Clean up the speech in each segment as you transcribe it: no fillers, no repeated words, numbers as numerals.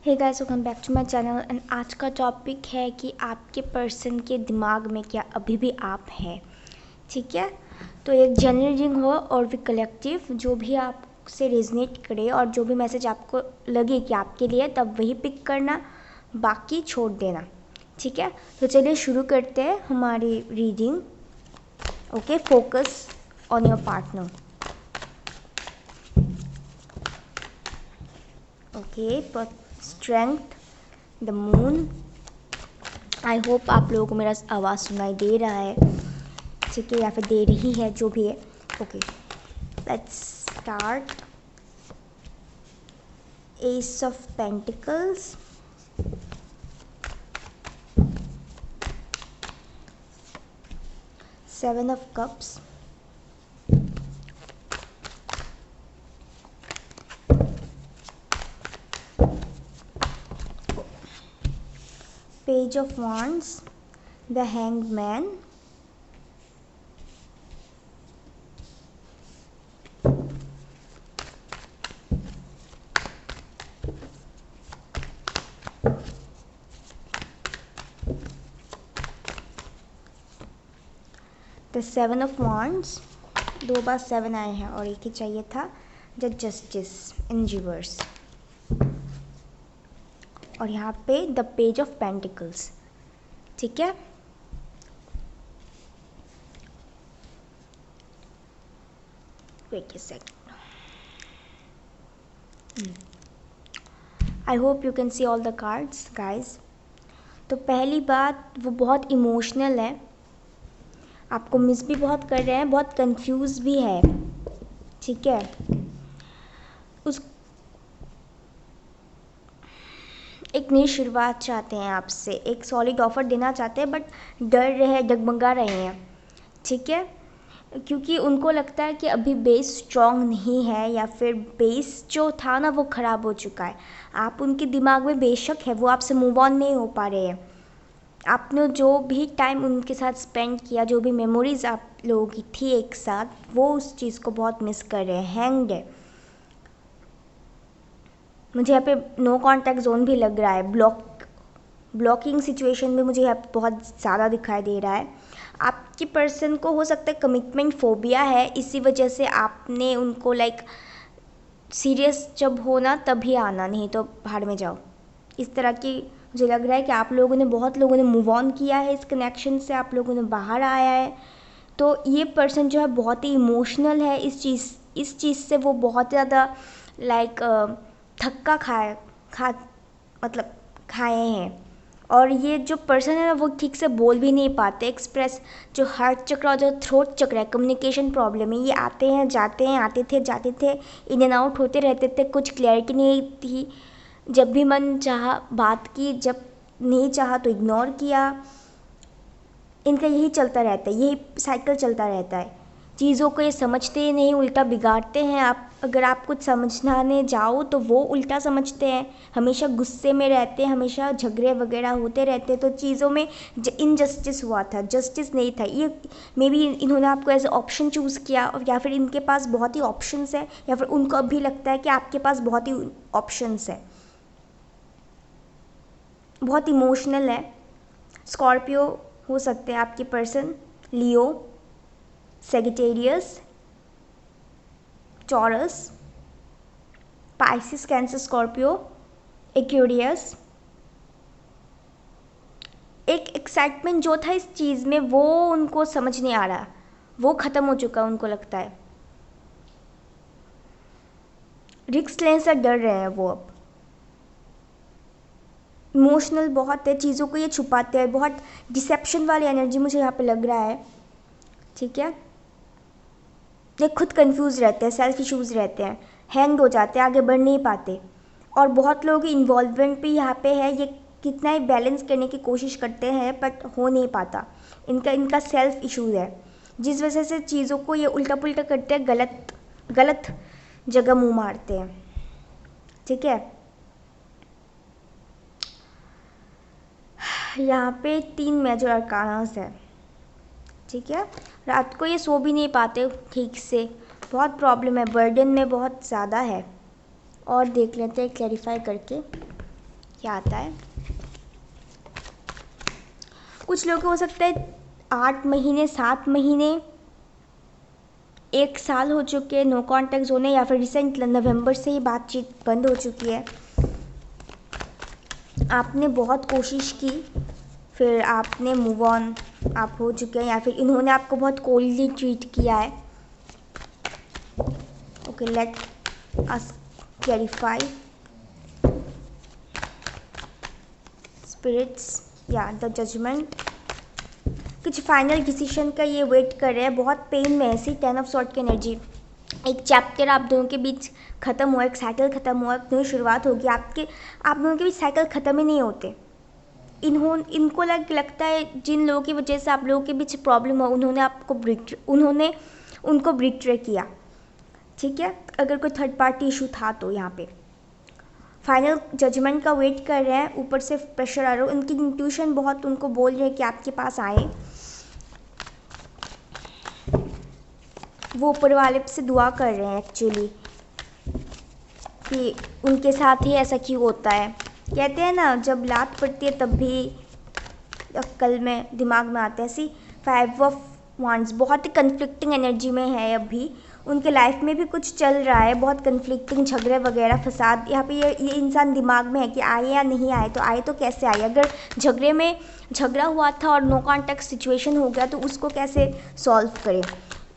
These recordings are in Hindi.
Hey guys, welcome back to my channel. And आज का टॉपिक है कि आपके पर्सन के दिमाग में क्या अभी भी आप हैं। ठीक है, तो एक जनरल रीडिंग हो और भी कलेक्टिव, जो भी आपसे रेजनेट करे और जो भी मैसेज आपको लगे कि आपके लिए, तब वही पिक करना, बाकी छोड़ देना। ठीक है, तो चलिए शुरू करते हैं हमारी reading. Okay, focus on your partner. Okay, strength, the moon. I hope आप लोगों को मेरा आवाज़ सुनाई दे रहा है, ठीक है, या फिर दे रही है, जो भी है। Okay, let's start. S of pentacles, seven of cups, page of wands, the hanged man, the seven of wands। दो बार सेवन आए हैं और एक ही चाहिए था, द जस्टिस इन रिवर्स। और यहाँ पे द पेज ऑफ पेंटिकल्स। ठीक है, wait a second. I hope you can see all the cards guys. तो पहली बात, वो बहुत इमोशनल है, आपको मिस भी बहुत कर रहे हैं, बहुत कंफ्यूज भी है। ठीक है, उस एक नई शुरुआत चाहते हैं आपसे, एक सॉलिड ऑफर देना चाहते हैं, बट डर रहे हैं, डगमगा रहे हैं। ठीक है, क्योंकि उनको लगता है कि अभी बेस स्ट्रॉन्ग नहीं है, या फिर बेस जो था ना वो ख़राब हो चुका है। आप उनके दिमाग में बेशक है, वो आपसे मूव ऑन नहीं हो पा रहे हैं। आपने जो भी टाइम उनके साथ स्पेंड किया, जो भी मेमोरीज आप लोगों की थी एक साथ, वो उस चीज़ को बहुत मिस कर रहे हैं। हैंग्ड है, मुझे यहाँ पे नो कॉन्टैक्ट जोन भी लग रहा है, ब्लॉकिंग सिचुएशन भी मुझे यहाँ पे बहुत ज़्यादा दिखाई दे रहा है। आपकी पर्सन को हो सकता है कमिटमेंट फोबिया है, इसी वजह से आपने उनको लाइक सीरियस जब हो ना तभी आना, नहीं तो भाड़ में जाओ, इस तरह की मुझे लग रहा है कि आप लोगों ने, बहुत लोगों ने मूव ऑन किया है इस कनेक्शन से, आप लोगों ने बाहर आया है। तो ये पर्सन जो है बहुत ही इमोशनल है इस चीज़ से, वो बहुत ज़्यादा लाइक थक्का मतलब खाए हैं। और ये जो पर्सन है ना, वो ठीक से बोल भी नहीं पाते, एक्सप्रेस, जो हार्ट चक्र और जो थ्रोट चक्र है, कम्युनिकेशन प्रॉब्लम है। ये आते हैं जाते हैं, आते थे जाते थे, इन एंड आउट होते रहते थे, कुछ क्लैरिटी नहीं थी। जब भी मन चाहा बात की, जब नहीं चाहा तो इग्नोर किया। इनका यही चलता रहता है, यही साइकिल चलता रहता है। चीज़ों को ये समझते ही नहीं, उल्टा बिगाड़ते हैं। आप अगर आप कुछ समझाने जाओ तो वो उल्टा समझते हैं, हमेशा गुस्से में रहते हैं, हमेशा झगड़े वगैरह होते रहते हैं। तो चीज़ों में इनजस्टिस हुआ था, जस्टिस नहीं था। ये मे बी इन्होंने आपको एज ए ऑप्शन चूज़ किया, या फिर इनके पास बहुत ही ऑप्शंस है, या फिर उनको अभी लगता है कि आपके पास बहुत ही ऑप्शंस है। बहुत इमोशनल है। स्कॉर्पियो हो सकते हैं आपके person, Leo, Sagittarius, Taurus, Pisces, Cancer, Scorpio, Aquarius. एक एक्साइटमेंट जो था इस चीज़ में, वो उनको समझ नहीं आ रहा, वो ख़त्म हो चुका, उनको लगता है। रिस्क लेने से डर रहे हैं वो अब। इमोशनल बहुत है, चीज़ों को ये छुपाते हैं, बहुत डिसेप्शन वाली एनर्जी मुझे यहाँ पे लग रहा है। ठीक है, ये खुद कंफ्यूज रहते हैं, सेल्फ इश्यूज रहते हैं, हैंग हो जाते हैं, आगे बढ़ नहीं पाते। और बहुत लोगों की इन्वॉल्वमेंट भी यहाँ पे है, ये कितना ही बैलेंस करने की कोशिश करते हैं बट हो नहीं पाता। इनका सेल्फ इशूज़ है, जिस वजह से चीज़ों को ये उल्टा पुल्टा करते हैं, गलत जगह मुंह मारते हैं। ठीक है, यहाँ पे 3 मेजर अरकानास है। ठीक है, रात को ये सो भी नहीं पाते ठीक से, बहुत प्रॉब्लम है, बर्डन में बहुत ज़्यादा है। और देख लेते हैं क्लैरिफाई करके। क्या आता है। कुछ लोग को हो सकता है 8 महीने, 7 महीने, 1 साल हो चुके नो कॉन्टैक्ट जोन है, या फिर रिसेंट नवंबर से ही बातचीत बंद हो चुकी है। आपने बहुत कोशिश की, फिर आपने मूव ऑन आप हो चुके हैं, या फिर इन्होंने आपको बहुत कोल्डली ट्रीट किया है। Okay, let us clarify spirits या द जजमेंट। कुछ फाइनल डिसीजन का ये वेट कर रहे हैं, बहुत पेन में है। सी 10 ऑफ सॉर्ड की एनर्जी, एक चैप्टर आप दोनों के बीच ख़त्म हुआ, एक साइकिल ख़त्म हुआ, एक नई शुरुआत होगी। आप दोनों के बीच साइकिल ख़त्म ही नहीं होते। इनको लगता है जिन लोगों की वजह से आप लोगों के बीच प्रॉब्लम हो, उन्होंने उनको ब्रिट्रे किया, ठीक है। अगर कोई थर्ड पार्टी इशू था तो यहाँ पे फाइनल जजमेंट का वेट कर रहे हैं। ऊपर से प्रेशर आ रहा है, उनकी इंट्यूशन बहुत उनको बोल रहे हैं कि आपके पास आए। वो ऊपर वाले से दुआ कर रहे हैं एक्चुअली कि उनके साथ ही ऐसा क्यों होता है। कहते हैं ना, जब लात पड़ती है तब भी अक्ल में दिमाग में आता है। सी 5 ऑफ वांड्स बहुत ही कन्फ्लिक्टिंग एनर्जी में है। अभी उनके लाइफ में भी कुछ चल रहा है, बहुत कन्फ्लिक्टिंग झगड़े वगैरह फसाद। यहाँ पे ये इंसान दिमाग में है कि आए या नहीं आए, तो आए तो कैसे आए। अगर झगड़े में झगड़ा हुआ था और नो कॉन्टैक्ट सिचुएशन हो गया तो उसको कैसे सॉल्व करें,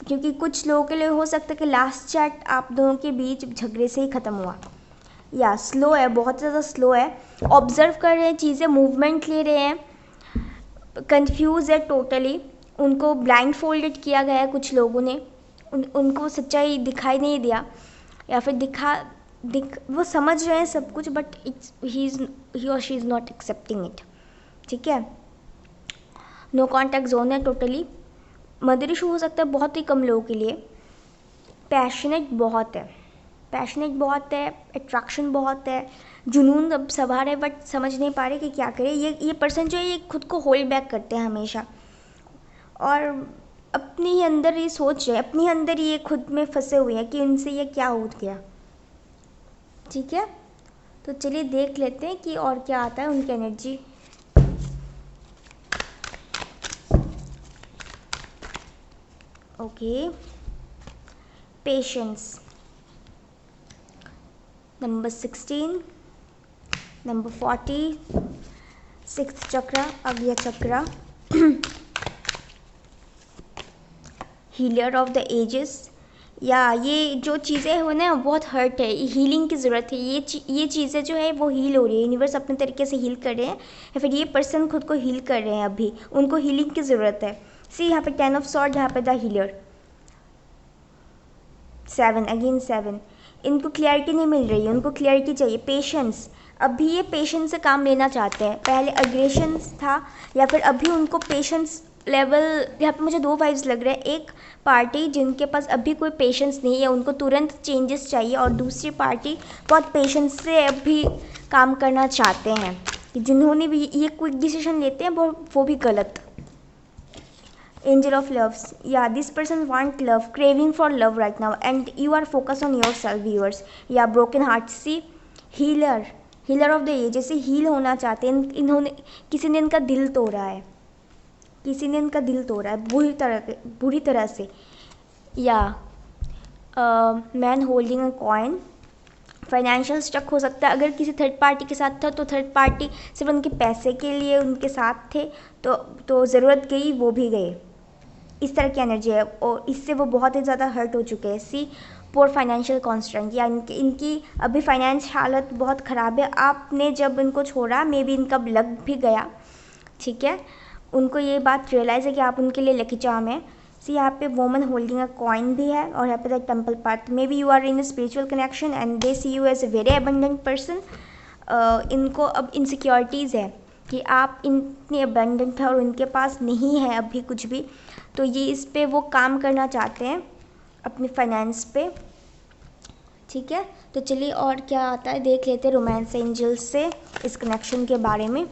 क्योंकि कुछ लोगों के लिए हो सकता है कि लास्ट चैट आप दोनों के बीच झगड़े से ही ख़त्म हुआ। या स्लो है, बहुत ज़्यादा स्लो है। ऑब्जर्व कर रहे हैं चीज़ें, मूवमेंट ले रहे हैं, कंफ्यूज है टोटली। उनको ब्लाइंड फोल्डेड किया गया है कुछ लोगों ने, उनको सच्चाई दिखाई नहीं दिया, या फिर वो समझ रहे हैं सब कुछ, बट ही और she is not accepting it, ठीक है। नो कॉन्टैक्ट जोन है टोटली। मदर इशू हो सकता है बहुत ही कम लोगों के लिए। पैशनेट बहुत है, अट्रैक्शन बहुत है, जुनून अब सवार है, बट समझ नहीं पा रहे कि क्या करें। ये पर्सन जो है ये खुद को होल्ड बैक करते हैं हमेशा, और अपने ही अंदर ये सोच रहे हैं, अपने अंदर ये खुद में फंसे हुए हैं कि उनसे ये क्या हो गया, ठीक है। तो चलिए देख लेते हैं कि और क्या आता है उनकी energy. Okay, patience number 16, number 40, 6th चक्र, अग्नि चक्र, हीलर ऑफ द एजेस। या ये जो चीज़ें हो ना बहुत हर्ट है, हीलिंग की ज़रूरत है। ये चीज़ें जो है वो हील हो रही है, यूनिवर्स अपने तरीके से हील कर रहे हैं, या फिर ये पर्सन खुद को हील कर रहे हैं। अभी उनको हीलिंग की ज़रूरत है। सी यहाँ पे 10 ऑफ सॉर्ड, यहाँ पे द हीलर, 7 अगेन 7। इनको क्लैरिटी नहीं मिल रही है, उनको क्लैरिटी चाहिए, पेशेंस। अभी ये पेशेंस से काम लेना चाहते हैं। पहले अग्रेशन था, या फिर अभी उनको पेशेंस लेवल, यहाँ पे मुझे 2 वाइब्स लग रहे हैं। एक पार्टी जिनके पास अभी कोई पेशेंस नहीं है, उनको तुरंत चेंजेस चाहिए, और दूसरी पार्टी बहुत पेशेंस से अभी काम करना चाहते हैं, कि जिन्होंने भी ये क्विक डिसीजन लेते हैं वो भी गलत। Angel of loves, yeah, this person want love, craving for love right now, and you are focused on yourself, viewers. Yeah, broken heart. See, healer of the age, जैसे हील होना चाहते हैं। इन्होंने किसी ने इनका दिल तोड़ा है, बुरी तरह से। या man holding a coin, financial stuck हो सकता है। अगर किसी थर्ड पार्टी के साथ था तो थर्ड पार्टी सिर्फ उनके पैसे के लिए उनके साथ थे, तो ज़रूरत गई वो भी गए, इस तरह की एनर्जी है, और इससे वो बहुत ही ज़्यादा हर्ट हो चुके हैं। सी पोर फाइनेंशियल कॉन्स्टेंट, या इनकी अभी फाइनेंस हालत बहुत ख़राब है। आपने जब इनको छोड़ा, मे बी इनका लग भी गया, ठीक है। उनको ये बात रियलाइज़ है कि आप उनके लिए लकी चार्म है। सी यहाँ पे वोमन होल्डिंग अ कॉइन भी है, और यहाँ पे the temple part. May be you are in a spiritual connection and they see you as a very abundant person. इनको अब इनसिक्योरिटीज़ है कि आप इतने अबंडेंट है और उनके पास नहीं है अभी कुछ भी, तो ये इस पे वो काम करना चाहते हैं, अपनी फाइनेंस पे, ठीक है। तो चलिए और क्या आता है देख लेते हैं रोमांस एंजल्स से इस कनेक्शन के बारे में।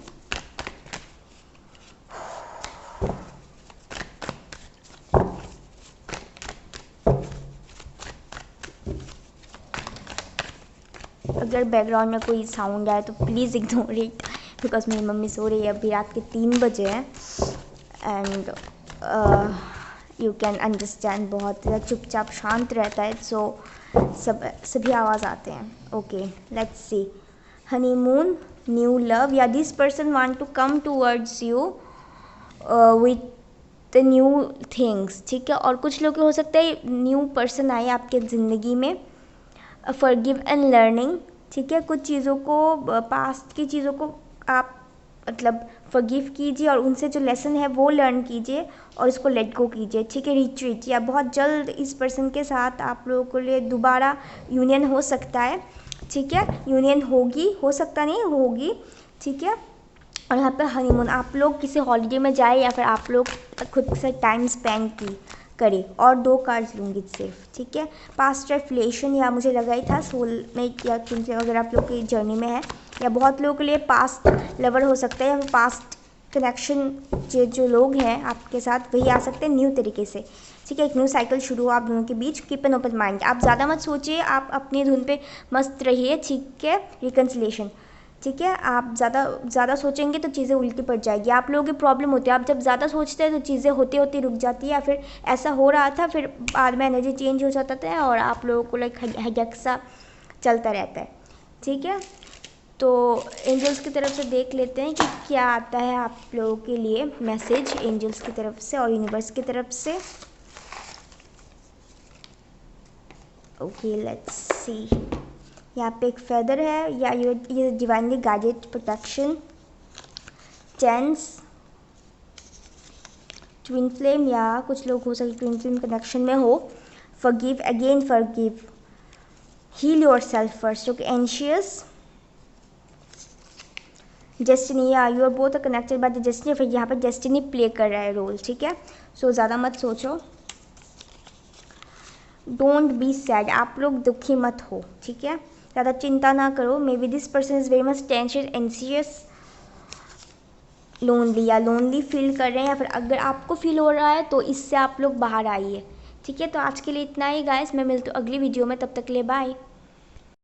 अगर बैकग्राउंड में कोई साउंड आए तो प्लीज़ इग्नोर इट, बिकॉज मेरी मम्मी सो रही है, अभी रात के 3 बजे हैं एंड यू कैन अंडरस्टैंड बहुत ज़्यादा चुपचाप शांत रहता है, सो सभी आवाज़ आते हैं. Okay, let's see. Honeymoon, new love, या this person want to come towards you with the new things. ठीक है, और कुछ लोग हो सकता है न्यू पर्सन आए आपके ज़िंदगी में. Forgive and learning. ठीक है, कुछ चीज़ों को, पास्ट की चीज़ों को आप मतलब फॉरगिव कीजिए और उनसे जो लेसन है वो लर्न कीजिए और उसको लेट गो कीजिए. ठीक है, रिट्रीट, या बहुत जल्द इस पर्सन के साथ आप लोगों के लिए दोबारा यूनियन हो सकता है. ठीक है, यूनियन होगी, हो सकता नहीं होगी. ठीक है, और यहाँ पे हनीमून, आप लोग किसी हॉलीडे में जाए या फिर आप लोग खुद से टाइम स्पेंड करें. और 2 कार्ड्स लूँगी सिर्फ. ठीक है, पास्ट रिफ्लेक्शन, या मुझे लगा ही था सोलमेट या किसी अगर आप लोग की जर्नी में है, या बहुत लोगों के लिए पास्ट लवर हो सकता है या फिर पास्ट कनेक्शन जो लोग हैं आपके साथ वही आ सकते हैं न्यू तरीके से. ठीक है, एक न्यू साइकिल शुरू हो आप दोनों के बीच. कीप एन ओपन माइंड, आप ज़्यादा मत सोचिए, आप अपनी धुन पे मस्त रहिए. ठीक है, रिकन्सिलेशन. ठीक है, आप ज़्यादा सोचेंगे तो चीज़ें उल्टी पड़ जाएगी. आप लोगों की प्रॉब्लम होती है, आप जब ज़्यादा सोचते हैं तो चीज़ें होती होती रुक जाती है, या फिर ऐसा हो रहा था फिर बाद में एनर्जी चेंज हो जाता था और आप लोगों को लाइक हेडेक सा चलता रहता है. ठीक है, तो एंजल्स की तरफ से देख लेते हैं कि क्या आता है आप लोगों के लिए मैसेज एंजल्स की तरफ से और यूनिवर्स की तरफ से. ओके, लेट्स सी. यहाँ पे एक फेदर है, या ये divinely guided protection. Chance, twin flame, या कुछ लोग हो सकते ट्विन फ्लेम कनेक्शन में हो. Forgive, again forgive. Heal yourself first. Okay, anxious. Destiny, या you are both connected by the destiny. फिर यहाँ पे डेस्टिनी प्ले कर रहा है रोल. ठीक है, सो ज़्यादा मत सोचो. डोंट बी सैड, आप लोग दुखी मत हो. ठीक है, ज़्यादा चिंता ना करो. May be this person is very much tension, anxious, lonely, या लोनली फील कर रहे हैं, या फिर अगर आपको फील हो रहा है तो इससे आप लोग बाहर आइए. ठीक है, तो आज के लिए इतना ही गाइस, मैं मिलती हूँ अगली वीडियो में, तब तक के लिए बाय.